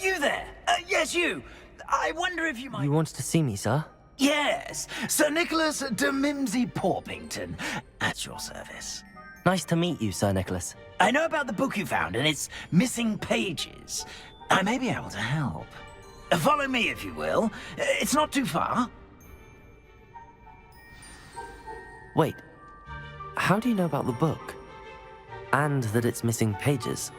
You there? Yes, you. I wonder if you might... You wanted to see me, sir? Yes, Sir Nicholas de Mimsy Porpington, at your service. Nice to meet you, Sir Nicholas. I know about the book you found and its missing pages. I may be able to help. Follow me, if you will. It's not too far. Wait, how do you know about the book? And that it's missing pages?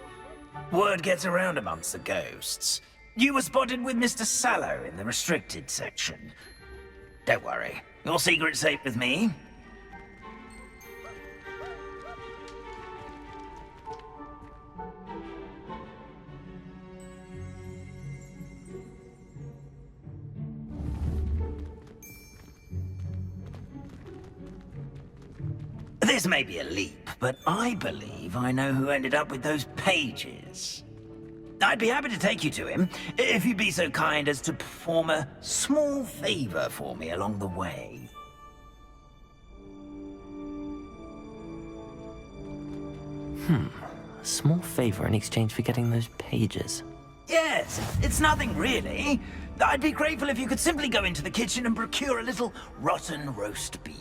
Word gets around amongst the ghosts. You were spotted with Mr. Sallow in the restricted section. Don't worry, your secret's safe with me. This may be a leap, but I believe I know who ended up with those pages. I'd be happy to take you to him, if you'd be so kind as to perform a small favor for me along the way. A small favor in exchange for getting those pages. Yes, it's nothing really. I'd be grateful if you could simply go into the kitchen and procure a little rotten roast beef.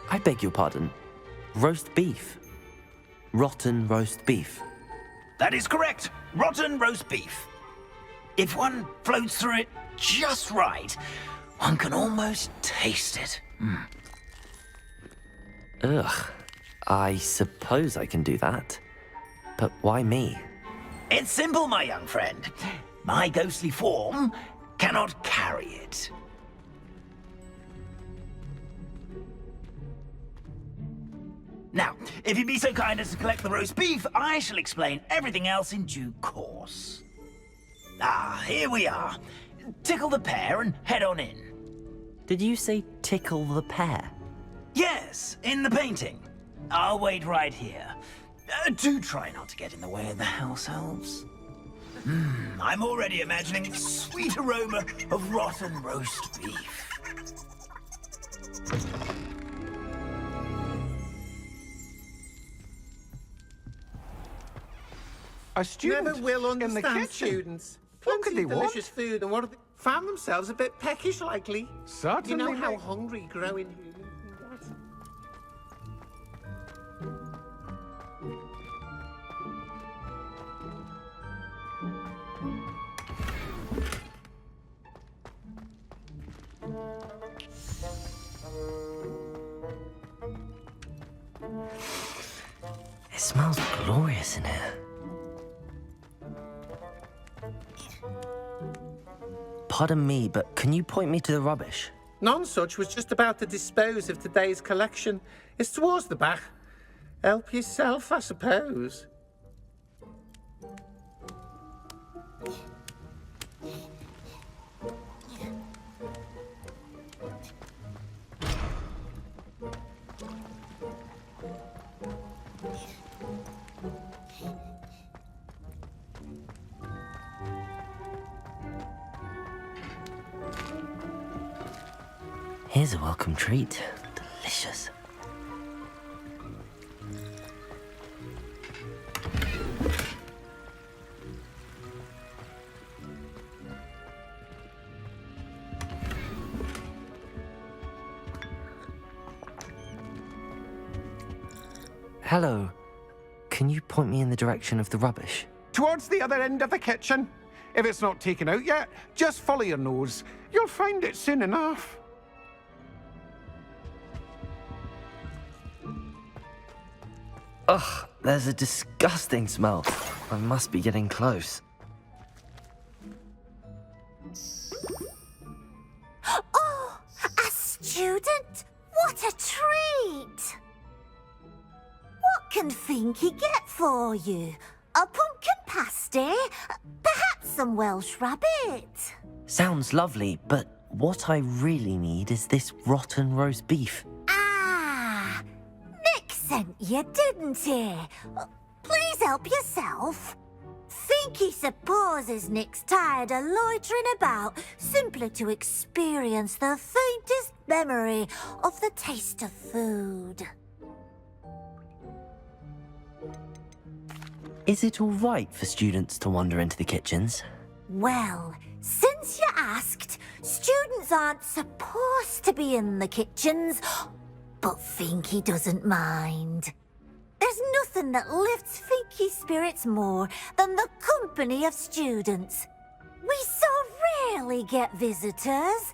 I beg your pardon. Roast beef. Rotten roast beef. That is correct. Rotten roast beef. If one floats through it just right, one can almost taste it. Ugh. I suppose I can do that. But why me? It's simple, my young friend. My ghostly form cannot carry it. Now, if you'd be so kind as to collect the roast beef, I shall explain everything else in due course. Ah, here we are. Tickle the pear and head on in. Did you say tickle the pear? Yes, in the painting. I'll wait right here. Do try not to get in the way of the house elves. I'm already imagining the sweet aroma of rotten roast beef. A student Never will in the understand kitchen. students. What could Plenty they of want? delicious food, and what found themselves a bit peckish, likely. Certainly. You know how mate. hungry growing humans can It smells glorious in here. Pardon me, but can you point me to the rubbish? None such was just about to dispose of today's collection. It's towards the back. Help yourself, I suppose. Here's a welcome treat. Delicious. Hello. Can you point me in the direction of the rubbish? Towards the other end of the kitchen. If it's not taken out yet, just follow your nose. You'll find it soon enough. Ugh, there's a disgusting smell. I must be getting close. Oh, a student? What a treat! What can Finky get for you? A pumpkin pasty? Perhaps some Welsh rabbit? Sounds lovely, but what I really need is this rotten roast beef. Ah, Nick sent you, didn't he? Please help yourself. Feed Finky supposes Nick's tired of loitering about simply to experience the faintest memory of the taste of food. Is it all right for students to wander into the kitchens? Well, since you asked, students aren't supposed to be in the kitchens, but Finky doesn't mind. There's nothing that lifts Finky's spirits more than the company of students. We so rarely get visitors,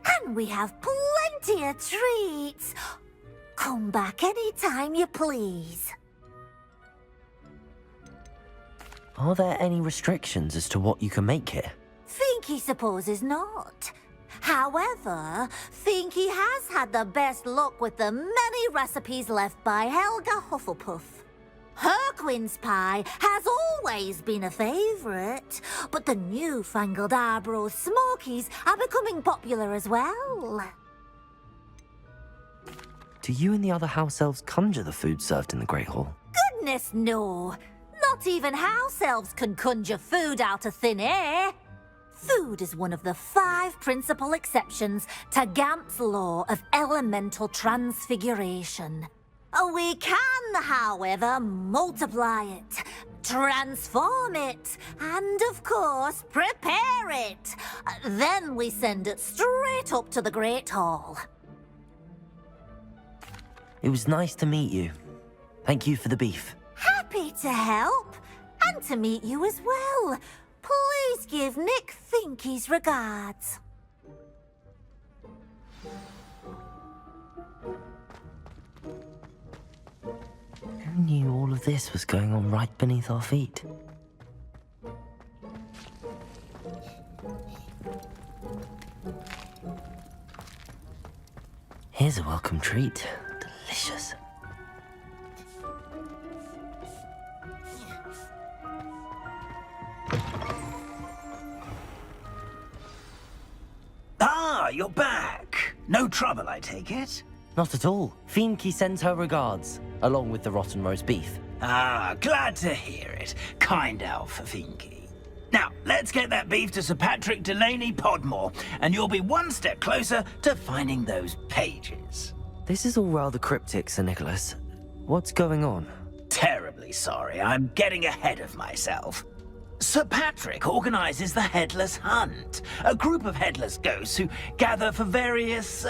and we have plenty of treats. Come back any time you please. Are there any restrictions as to what you can make here? Finky supposes not. However, Finky has had the best luck with the many recipes left by Helga Hufflepuff. Her quince pie has always been a favourite, but the newfangled Arbroath Smokies are becoming popular as well. Do you and the other house elves conjure the food served in the Great Hall? Goodness no! Not even house elves can conjure food out of thin air. Food is one of the 5 principal exceptions to Gamp's law of elemental transfiguration. We can, however, multiply it, transform it, and, of course, prepare it. Then we send it straight up to the Great Hall. It was nice to meet you. Thank you for the beef. Happy to help, and to meet you as well. Please give Nick Finky's regards. Who knew all of this was going on right beneath our feet? Here's a welcome treat. Delicious. Ah, you're back. No trouble, I take it? Not at all. Finky sends her regards, along with the rotten roast beef. Ah, glad to hear it. Kind elf for Finky. Now, let's get that beef to Sir Patrick Delaney Podmore, and you'll be one step closer to finding those pages. This is all rather cryptic, Sir Nicholas. What's going on? Terribly sorry, I'm getting ahead of myself. Sir Patrick organizes the Headless Hunt, a group of headless ghosts who gather for various,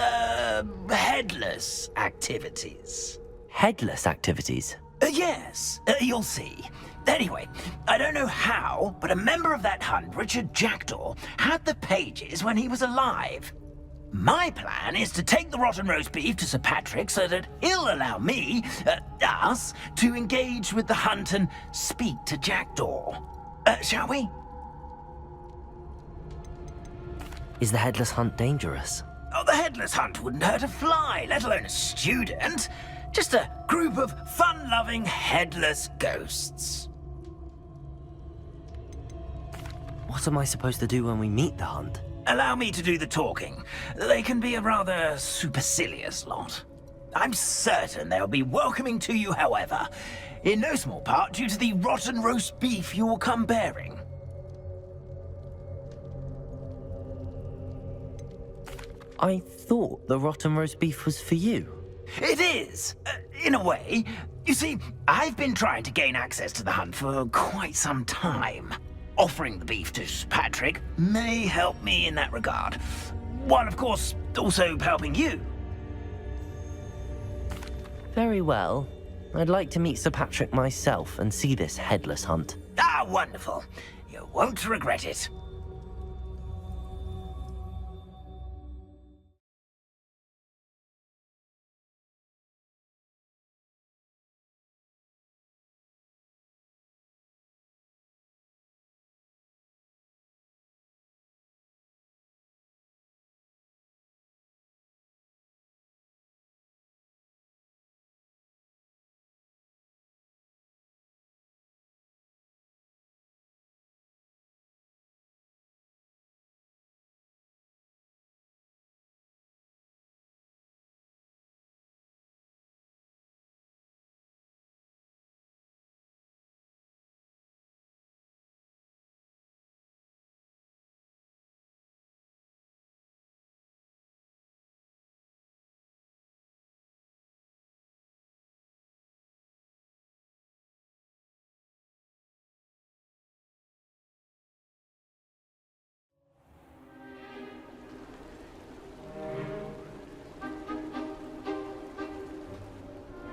headless activities. Headless activities? Yes, you'll see. Anyway, I don't know how, but a member of that hunt, Richard Jackdaw, had the pages when he was alive. My plan is to take the rotten roast beef to Sir Patrick so that he'll allow me, us, to engage with the hunt and speak to Jackdaw. Shall we? Is the Headless Hunt dangerous? Oh, the Headless Hunt wouldn't hurt a fly, let alone a student. Just a group of fun-loving headless ghosts. What am I supposed to do when we meet the hunt? Allow me to do the talking. They can be a rather supercilious lot. I'm certain they'll be welcoming to you, however, in no small part due to the rotten roast beef you will come bearing. I thought the rotten roast beef was for you. It is, in a way. You see, I've been trying to gain access to the hunt for quite some time. Offering the beef to Patrick may help me in that regard. While, of course, also helping you. Very well. I'd like to meet Sir Patrick myself and see this Headless Hunt. Ah, wonderful. You won't regret it.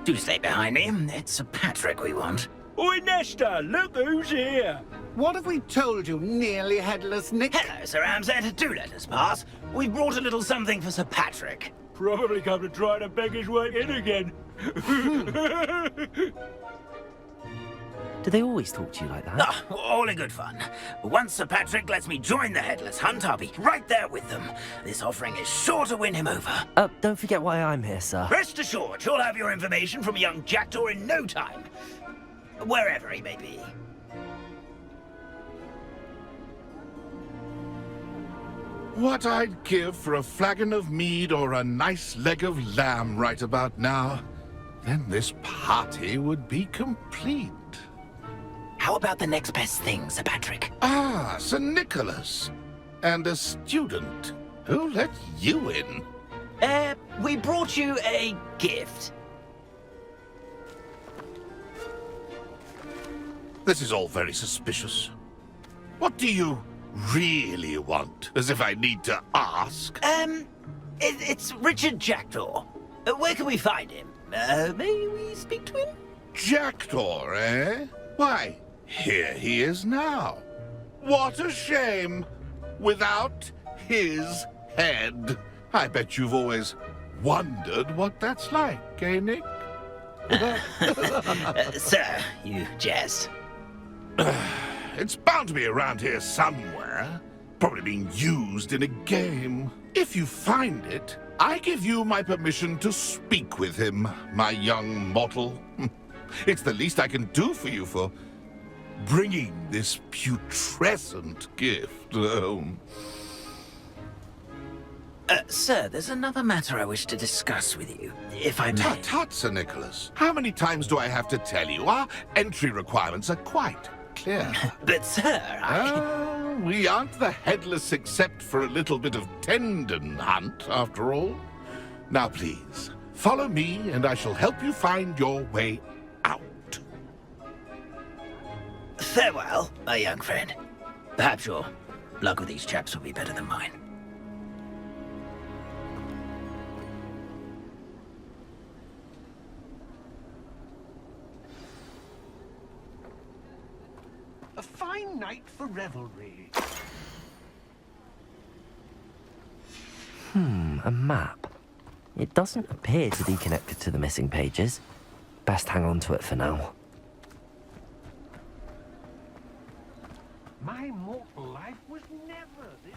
Do stay behind me. It's Sir Patrick we want. Oi, Nesta, look who's here. What have we told you, nearly headless Nick? Hello, Sir Ramsay. Do let us pass. We've brought a little something for Sir Patrick. Probably come to try to beg his way in again. Do they always talk to you like that? Ah, all in good fun. Once Sir Patrick lets me join the Headless Hunt, I'll be right there with them. This offering is sure to win him over. Don't forget why I'm here, sir. Rest assured, you'll have your information from a young jackdaw in no time. Wherever he may be. What I'd give for a flagon of mead or a nice leg of lamb right about now. Then this party would be complete. How about the next best thing, Sir Patrick? Ah, Sir Nicholas. And a student. Who let you in? We brought you a gift. This is all very suspicious. What do you really want? As if I need to ask. It's Richard Jackdaw. Where can we find him? May we speak to him? Jackdaw, eh? Why, here he is now. What a shame. Without his head. I bet you've always wondered what that's like, eh, Nick? Sir, you jest. It's bound to be around here somewhere. Probably being used in a game. If you find it, I give you my permission to speak with him, my young mortal. It's the least I can do for you for bringing this putrescent gift home. Sir, there's another matter I wish to discuss with you, if I may. Tut, tut, Sir Nicholas. How many times do I have to tell you? Our entry requirements are quite clear. But, sir, We aren't the headless except for a little bit of tendon hunt, after all. Now, please, follow me, and I shall help you find your way out. Farewell, my young friend. Perhaps your luck with these chaps will be better than mine. A fine night for revelry. A map. It doesn't appear to be connected to the missing pages. Best hang on to it for now. My mortal life was never this.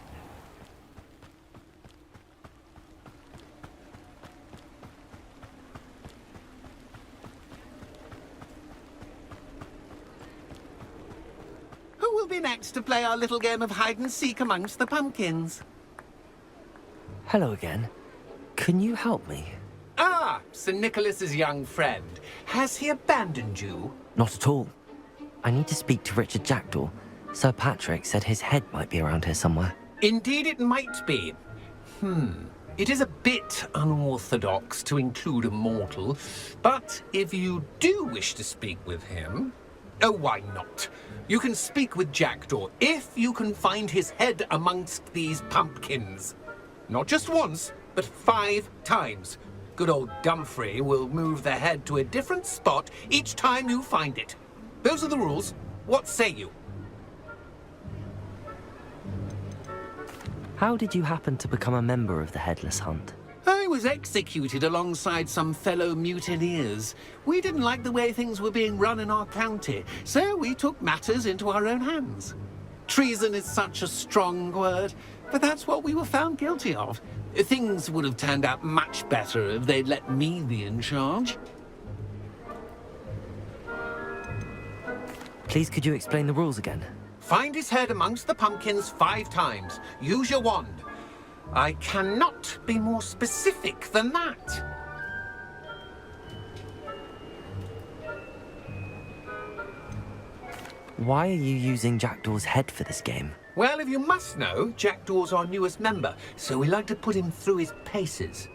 Who will be next to play our little game of hide-and-seek amongst the pumpkins? Hello again. Can you help me? Ah, Sir Nicholas's young friend. Has he abandoned you? Not at all. I need to speak to Richard Jackdaw. Sir Patrick said his head might be around here somewhere. Indeed it might be. It is a bit unorthodox to include a mortal, but if you do wish to speak with him... Oh, why not? You can speak with Jackdaw if you can find his head amongst these pumpkins. Not just once, but 5 times. Good old Dumfrey will move the head to a different spot each time you find it. Those are the rules. What say you? How did you happen to become a member of the Headless Hunt? I was executed alongside some fellow mutineers. We didn't like the way things were being run in our county, so we took matters into our own hands. Treason is such a strong word, but that's what we were found guilty of. Things would have turned out much better if they'd let me be in charge. Please, could you explain the rules again? Find his head amongst the pumpkins 5 times. Use your wand. I cannot be more specific than that. Why are you using Jackdaw's head for this game? Well, if you must know, Jackdaw's our newest member, so we like to put him through his paces.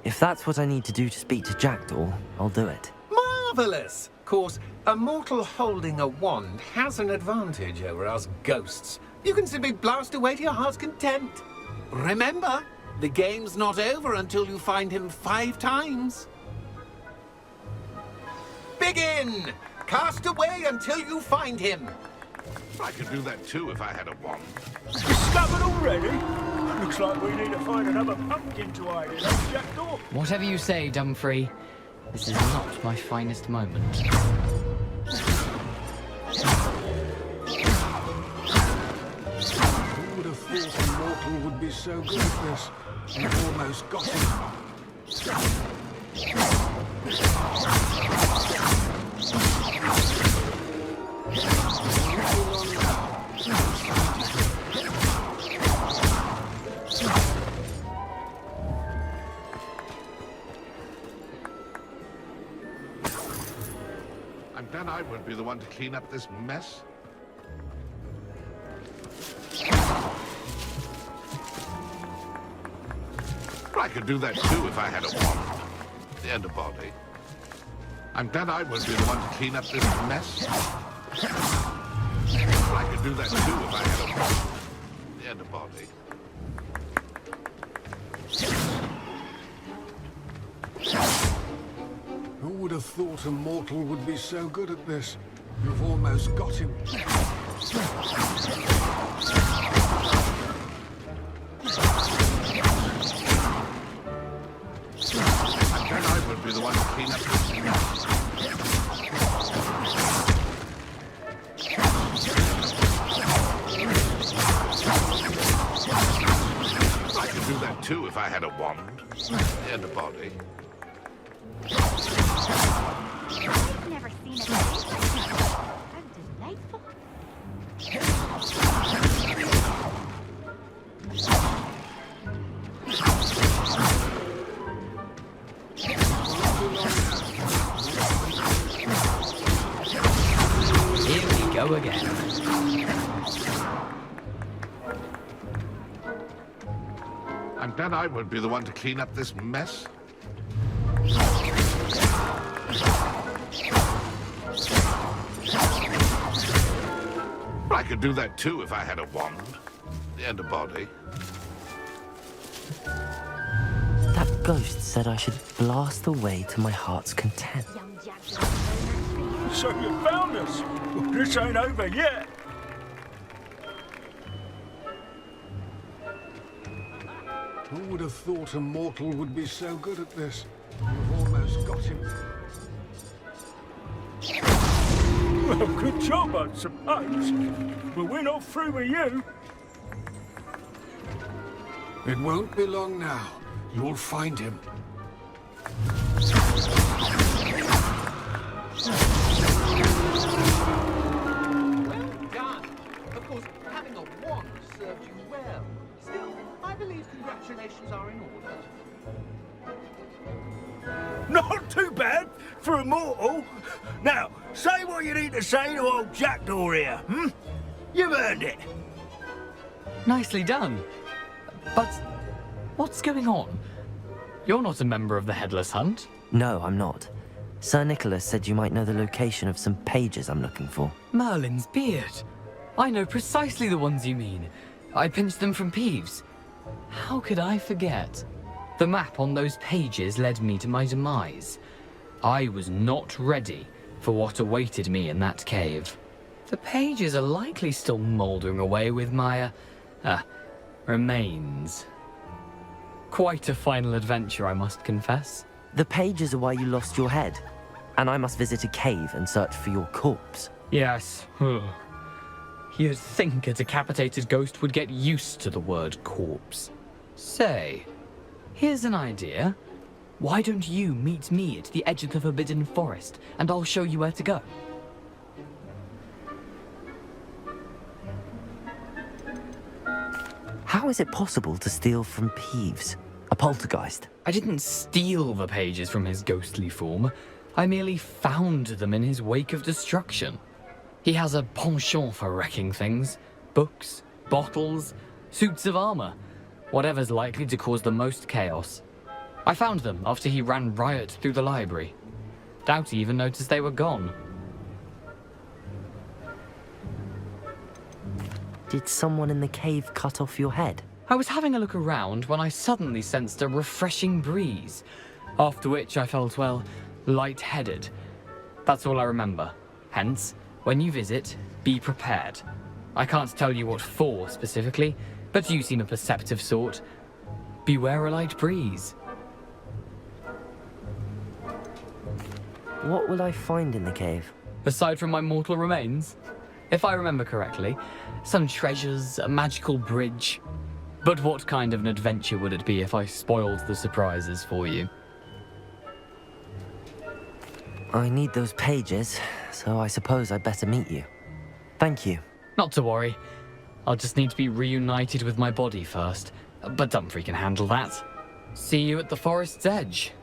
If that's what I need to do to speak to Jackdaw, I'll do it. Marvellous! Of course, a mortal holding a wand has an advantage over us ghosts. You can simply blast away to your heart's content. Remember, The game's not over until you find him 5 times. Begin! Cast away until you find him. I could do that too if I had a wand. Discovered already? Looks like we need to find another pumpkin to hide in, Jackdaw. Whatever you say, Dumfrey. This is not my finest moment. Who would have thought a mortal would be so good at this? You've almost got him. I'm glad I won't be the one to clean up this mess. I could do that too if I had a wand and a body. I'm glad I won't be the one to clean up this mess. I could do that too if I had a wand and a body. Who would have thought a mortal would be so good at this? You've almost got him. I'm glad I won't be the one to clean up this mess. I could do that too if I had a wand and a body. I've never seen a face like this. How delightful. Here we go again. I'm glad I won't be the one to clean up this mess. I could do that too if I had a wand and a body. That ghost said I should blast away to my heart's content. Young Jack. So you found us. Well, this ain't over yet. Who would have thought a mortal would be so good at this? You've almost got him. Well, good job, I suppose. But we're not through with you. It won't be long now. You'll find him. Well done. Of course, having a wand served you well. Still, I believe congratulations are in order. Not too bad for a mortal. Now, say what you need to say to old Jackdaw here, hmm? You've earned it. Nicely done. But what's going on? You're not a member of the Headless Hunt. No, I'm not. Sir Nicholas said you might know the location of some pages I'm looking for. Merlin's beard. I know precisely the ones you mean. I pinched them from Peeves. How could I forget? The map on those pages led me to my demise. I was not ready for what awaited me in that cave. The pages are likely still mouldering away with my, remains. Quite a final adventure, I must confess. The pages are why you lost your head, and I must visit a cave and search for your corpse. Yes. You'd think a decapitated ghost would get used to the word corpse. Say, here's an idea. Why don't you meet me at the edge of the Forbidden Forest, and I'll show you where to go? How is it possible to steal from Peeves, a poltergeist? I didn't steal the pages from his ghostly form. I merely found them in his wake of destruction. He has a penchant for wrecking things. Books, bottles, suits of armor. Whatever's likely to cause the most chaos. I found them after he ran riot through the library. Doubt he even noticed they were gone. Did someone in the cave cut off your head? I was having a look around when I suddenly sensed a refreshing breeze, after which I felt, well, lightheaded. That's all I remember. Hence, when you visit, be prepared. I can't tell you what for specifically, but you seem a perceptive sort. Beware a light breeze. What will I find in the cave? Aside from my mortal remains? If I remember correctly, some treasures, a magical bridge. But what kind of an adventure would it be if I spoiled the surprises for you? I need those pages, so I suppose I'd better meet you. Thank you. Not to worry. I'll just need to be reunited with my body first. But Dumfries can handle that. See you at the forest's edge.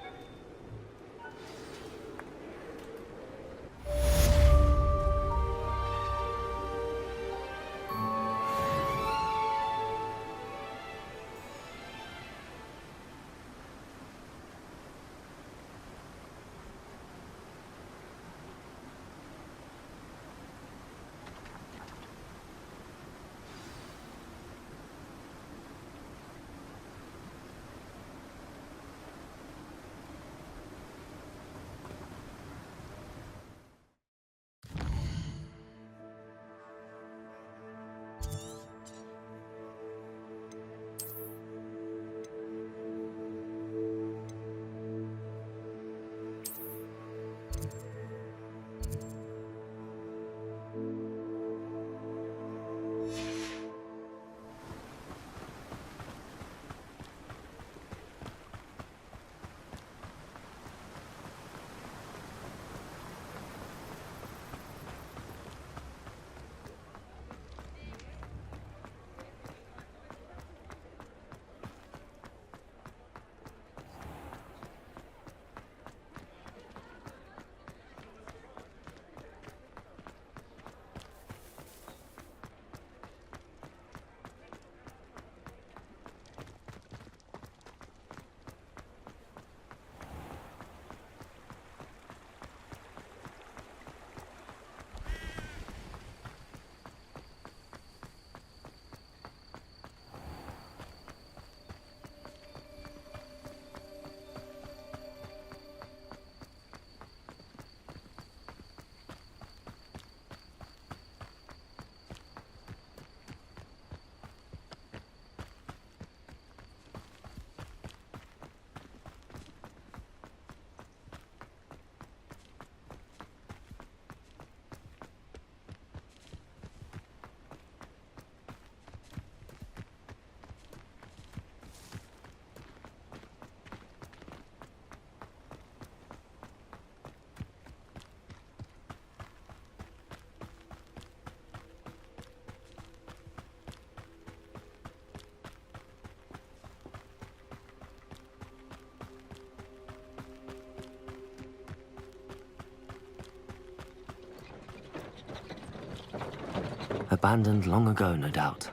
Abandoned long ago, no doubt.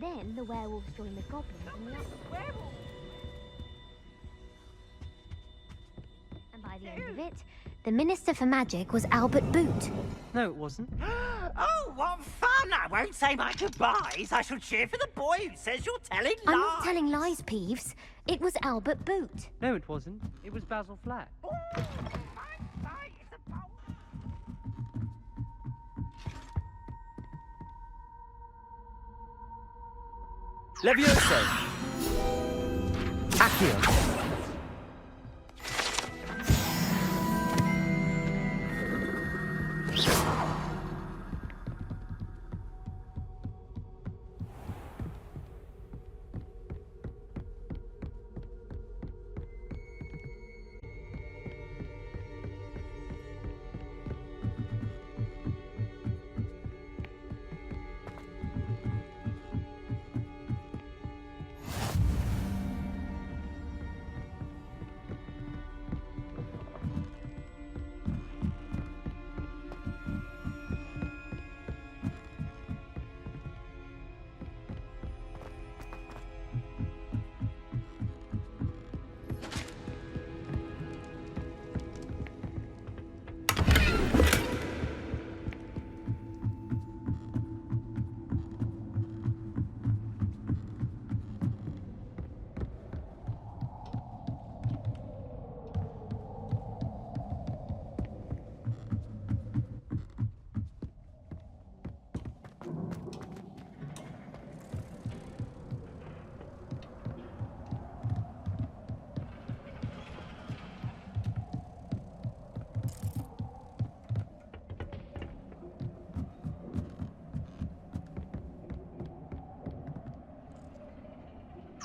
then the werewolves join the goblins and the werewolves. And by the end of it, the Minister for Magic was Albert Boot. No, it wasn't. Oh, what fun! I won't say my goodbyes. I shall cheer for the boy who says you're telling lies. I'm not telling lies, Peeves. It was Albert Boot. No, it wasn't. It was Basil Flack. Levioso! Accio!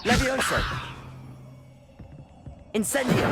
Levioso! Incendio!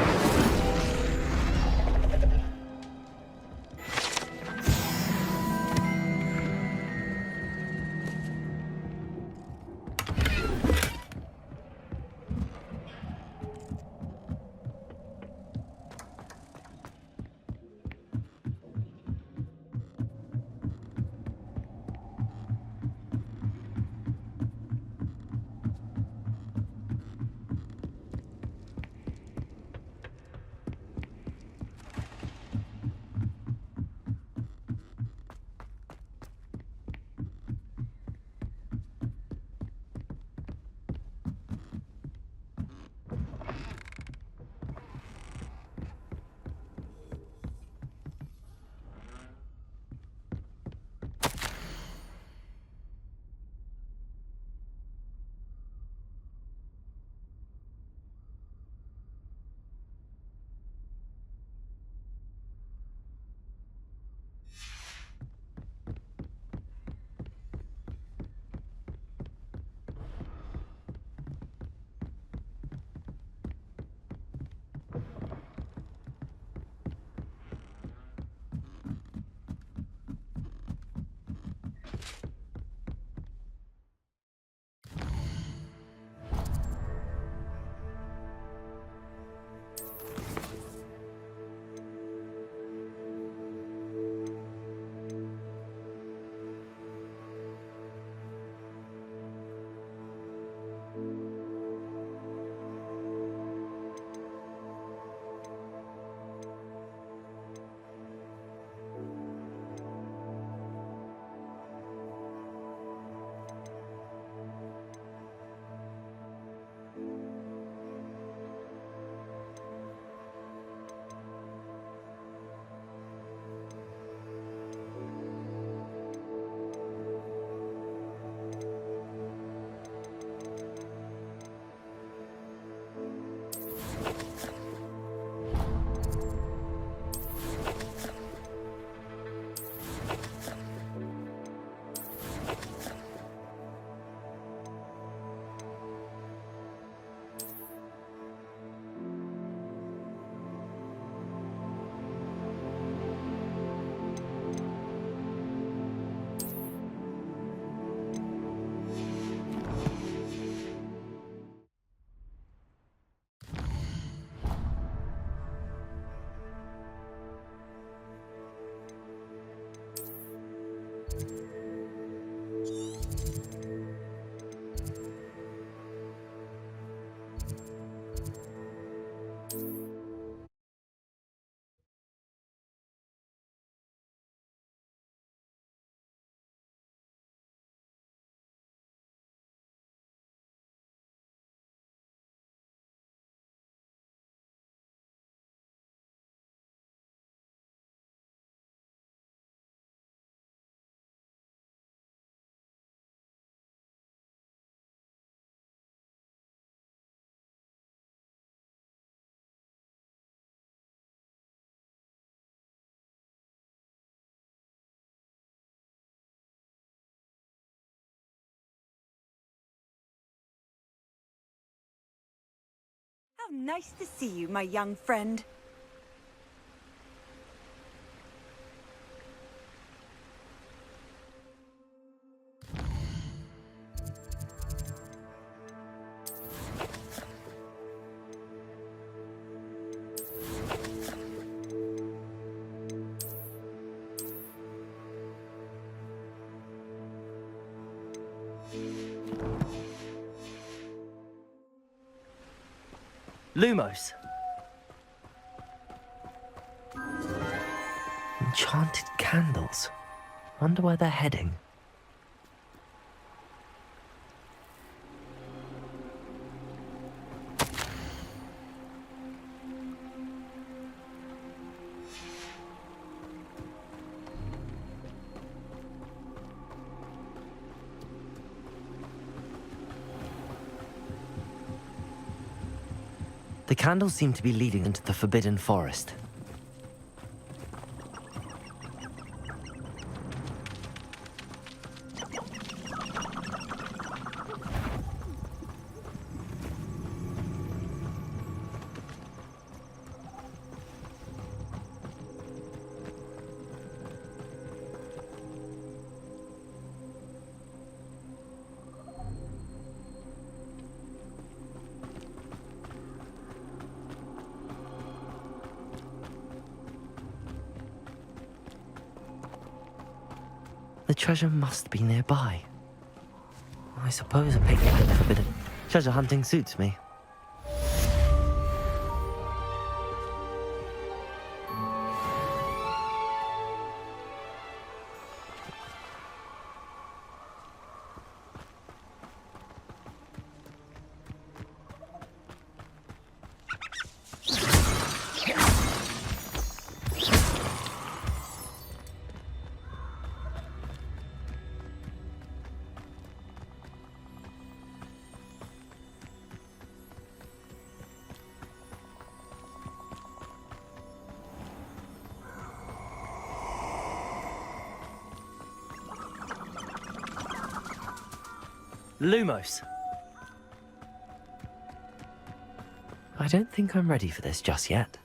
How nice to see you, my young friend. Lumos. Enchanted candles. Wonder where they're heading. The candles seem to be leading into the Forbidden Forest. The treasure must be nearby. I suppose a picnic in the Forbidden treasure hunting suits me. Lumos. I don't think I'm ready for this just yet.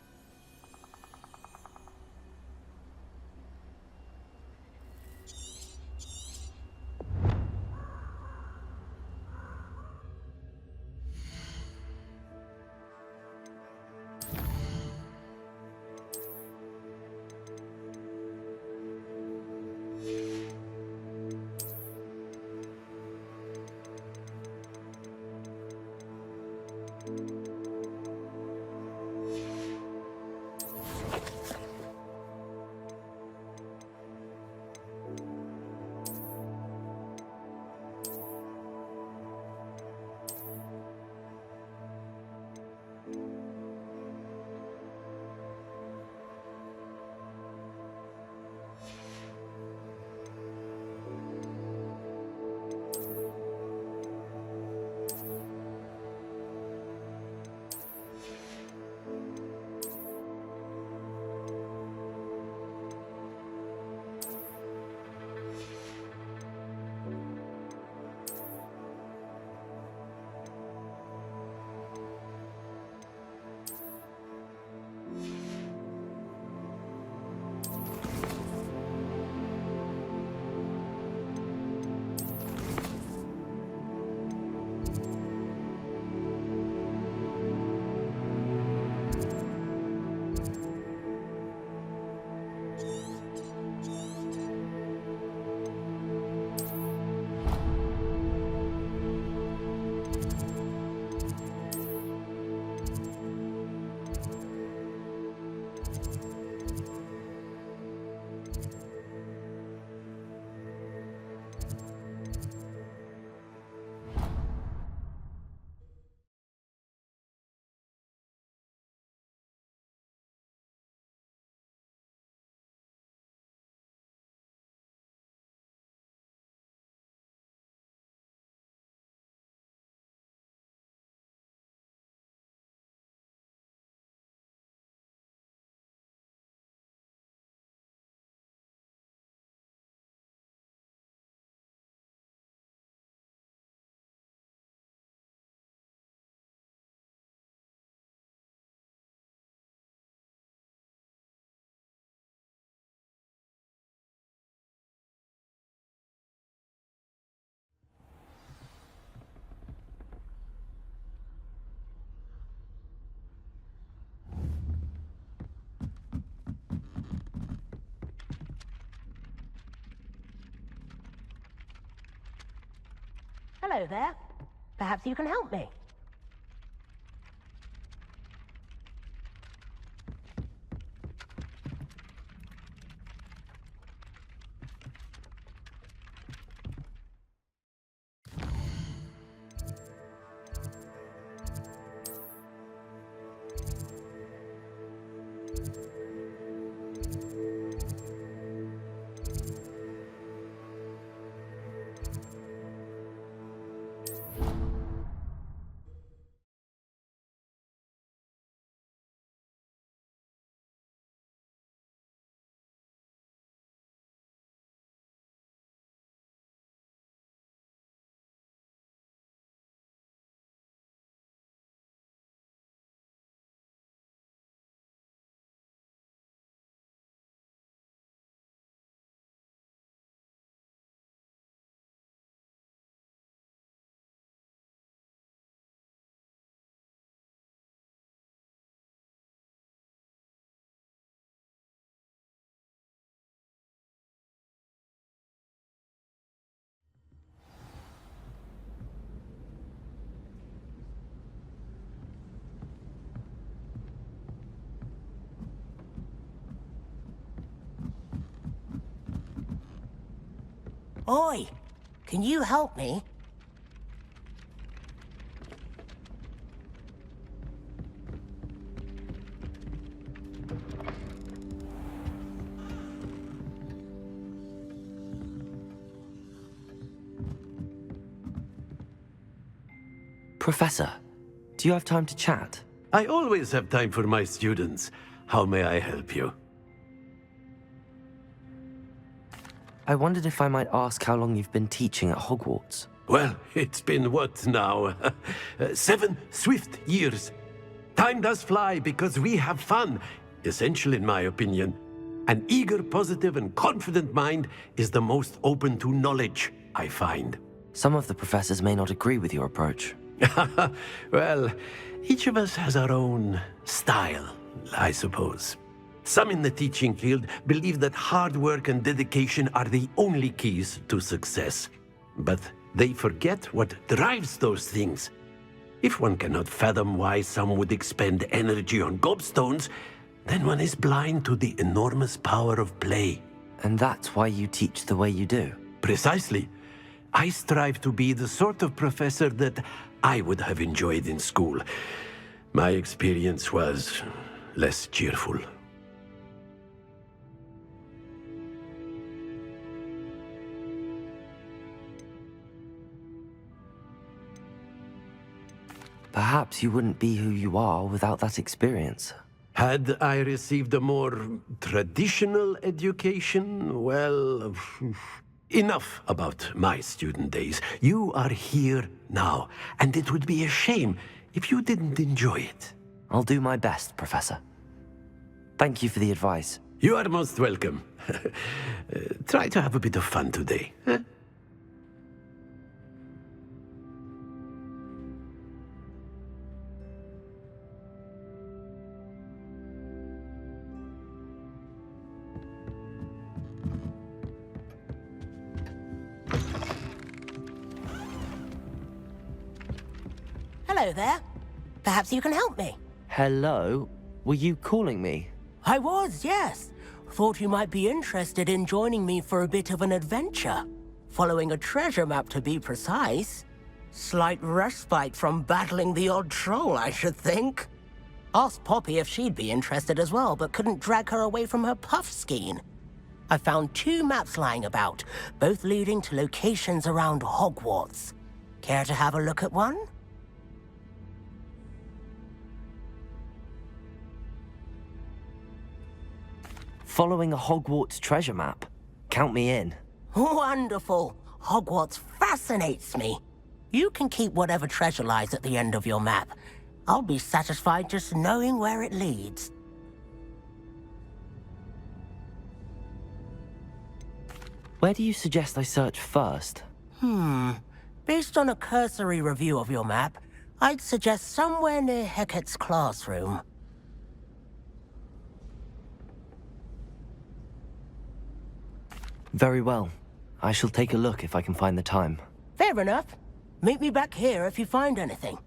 Hello there. Perhaps you can help me. Oi, can you help me? Professor, do you have time to chat? I always have time for my students. How may I help you? I wondered if I might ask how long you've been teaching at Hogwarts. Well, it's been what now? 7 swift years. Time does fly because we have fun. Essential in my opinion. An eager, positive, and confident mind is the most open to knowledge, I find. Some of the professors may not agree with your approach. Well, each of us has our own style, I suppose. Some in the teaching field believe that hard work and dedication are the only keys to success. But they forget what drives those things. If one cannot fathom why some would expend energy on gobstones, then one is blind to the enormous power of play. And that's why you teach the way you do? Precisely. I strive to be the sort of professor that I would have enjoyed in school. My experience was less cheerful. Perhaps you wouldn't be who you are without that experience. Had I received a more traditional education, well, enough about my student days. You are here now, and it would be a shame if you didn't enjoy it. I'll do my best, Professor. Thank you for the advice. You are most welcome. Try to have a bit of fun today. Huh? Hello there. Perhaps you can help me. Hello? Were you calling me? I was, yes. Thought you might be interested in joining me for a bit of an adventure. Following a treasure map, to be precise. Slight respite from battling the odd troll, I should think. Asked Poppy if she'd be interested as well, but couldn't drag her away from her puff skein. I found 2 maps lying about, both leading to locations around Hogwarts. Care to have a look at one? Following a Hogwarts treasure map. Count me in. Wonderful. Hogwarts fascinates me. You can keep whatever treasure lies at the end of your map. I'll be satisfied just knowing where it leads. Where do you suggest I search first? Based on a cursory review of your map, I'd suggest somewhere near Hecat's classroom. Very well. I shall take a look if I can find the time. Fair enough. Meet me back here if you find anything.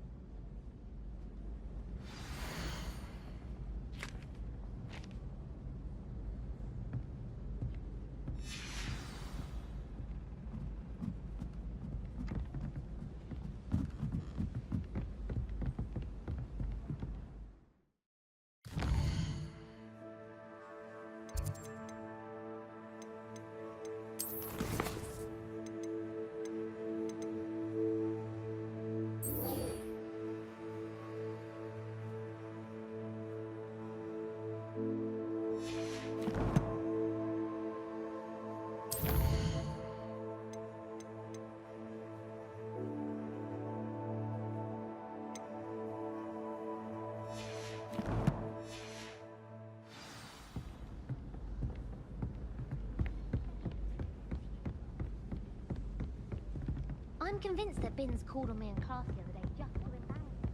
I'm convinced that Binns called on me in class the other day just to embarrass me.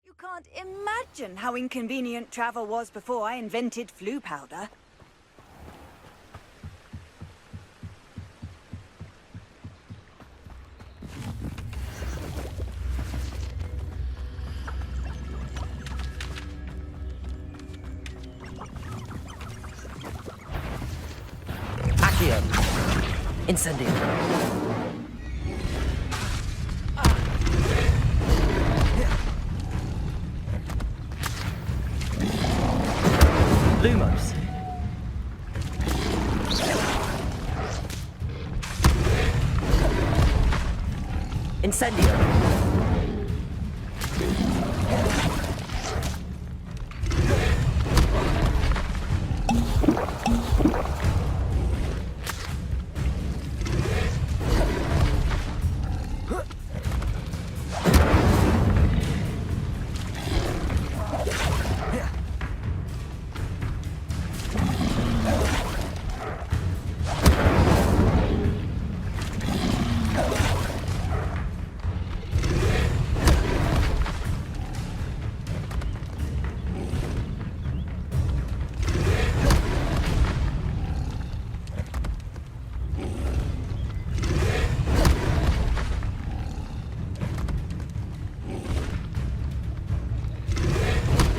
You can't imagine how inconvenient travel was before I invented flu powder. Accio. Incendio. Lumos. Incendio.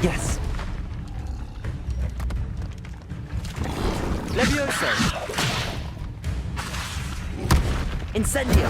Yes. Levioso. Incendio.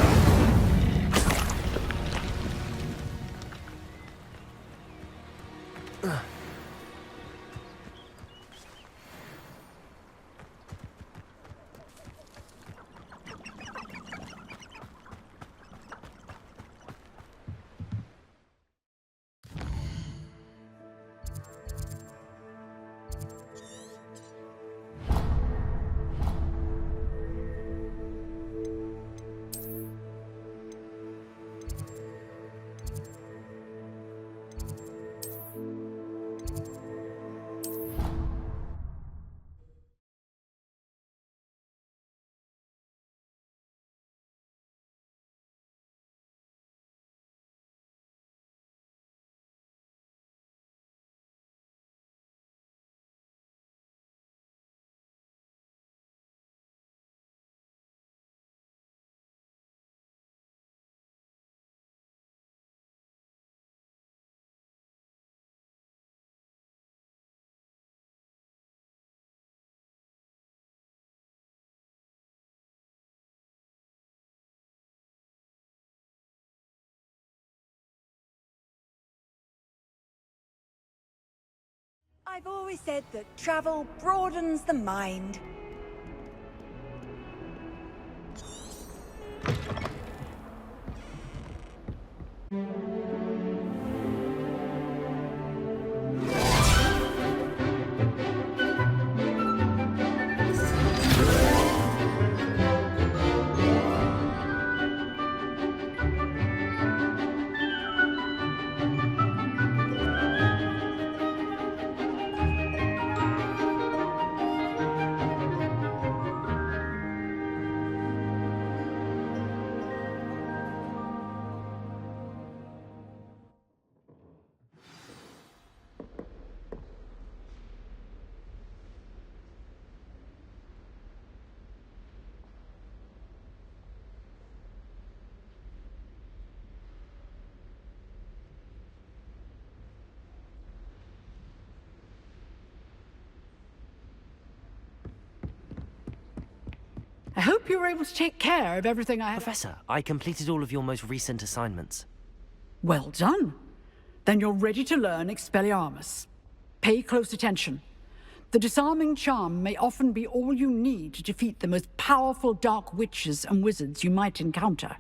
I've always said that travel broadens the mind. I hope you were able to take care of everything I had. Professor, I completed all of your most recent assignments. Well done. Then you're ready to learn Expelliarmus. Pay close attention. The disarming charm may often be all you need to defeat the most powerful dark witches and wizards you might encounter.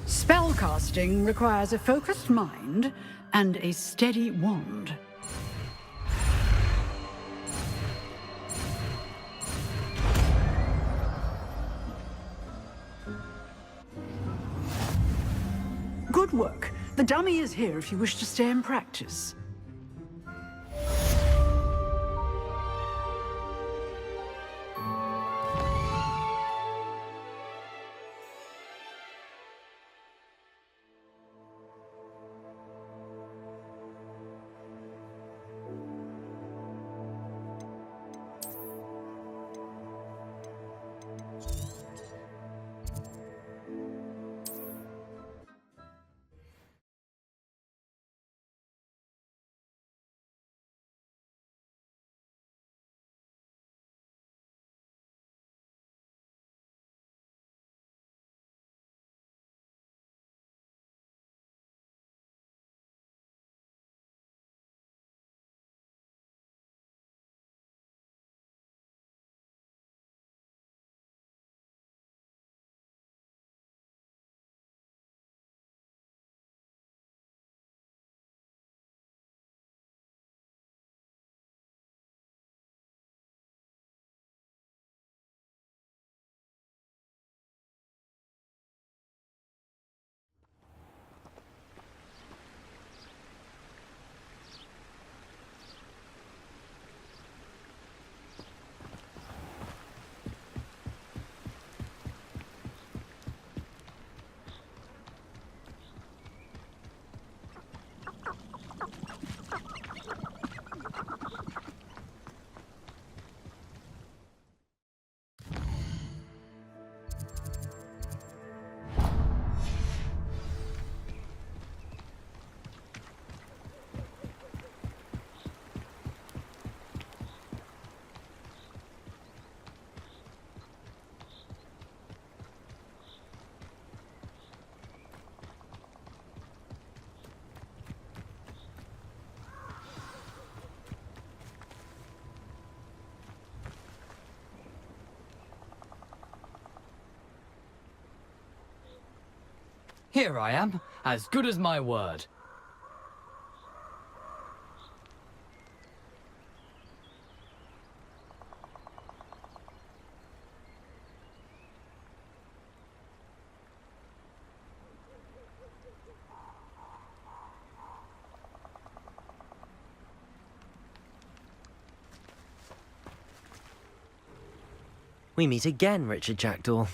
Spellcasting requires a focused mind and a steady wand. Good work. The dummy is here if you wish to stay and practice. Here I am, as good as my word. We meet again, Richard Jackdaw.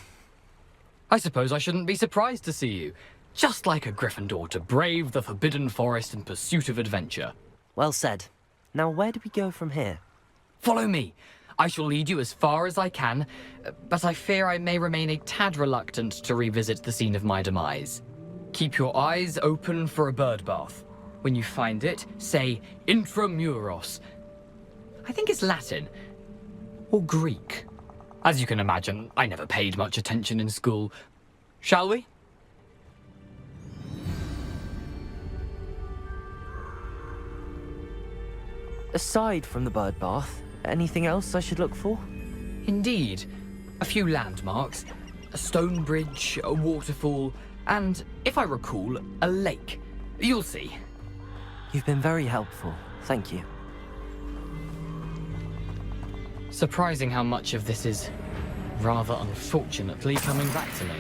I suppose I shouldn't be surprised to see you. Just like a Gryffindor to brave the Forbidden Forest in pursuit of adventure. Well said. Now where do we go from here? Follow me. I shall lead you as far as I can, but I fear I may remain a tad reluctant to revisit the scene of my demise. Keep your eyes open for a bird bath. When you find it, say intramuros. I think it's Latin. Or Greek. As you can imagine, I never paid much attention in school. Shall we? Aside from the bird bath, anything else I should look for? Indeed. A few landmarks, a stone bridge, a waterfall, and, if I recall, a lake. You'll see. You've been very helpful. Thank you. Surprising how much of this is, rather unfortunately, coming back to me.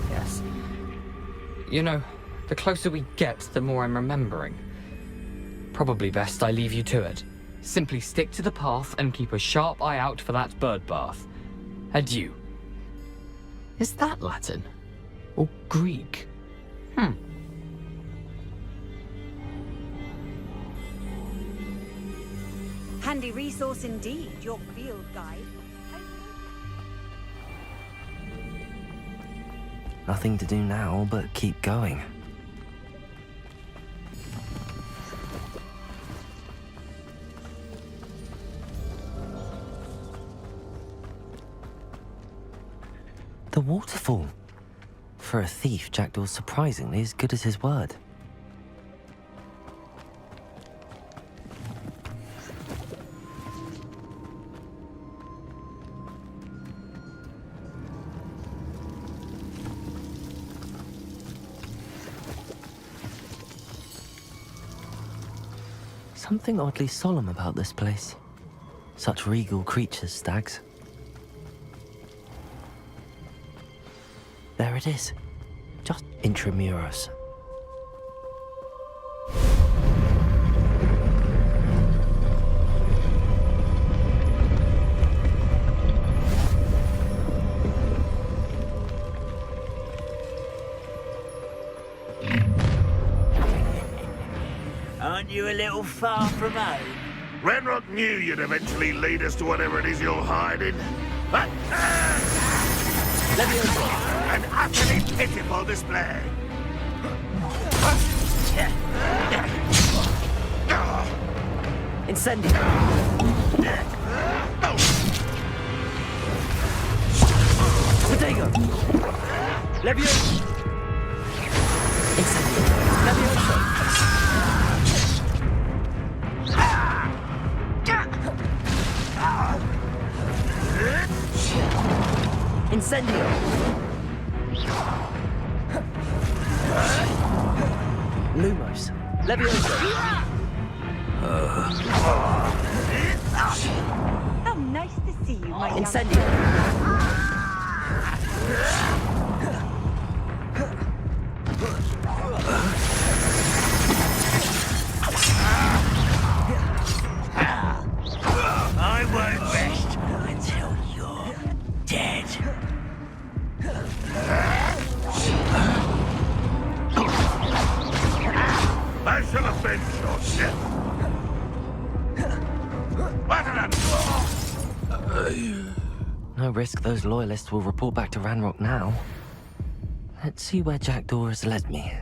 Yes. You know, the closer we get, the more I'm remembering. Probably best I leave you to it. Simply stick to the path and keep a sharp eye out for that bird bath. Adieu. Is that Latin? Or Greek? Handy resource indeed, your field guide. Nothing to do now but keep going. The waterfall. For a thief, Jackdaw's surprisingly as good as his word. Something oddly solemn about this place. Such regal creatures, stags. There it is. Just intramuros. Aren't you a little far from home? Ranrock knew you'd eventually lead us to whatever it is you're hiding. But, an utterly pitiful display. Incendio. Potato. Levioso. Incendio. Levioso. Incendio. Lumos. Levioso. How nice to see you, my young Incendio. I won't rest until you're dead. I shall avenge your death. No risk those loyalists will report back to Ranrock now. Let's see where Jackdaw has led me.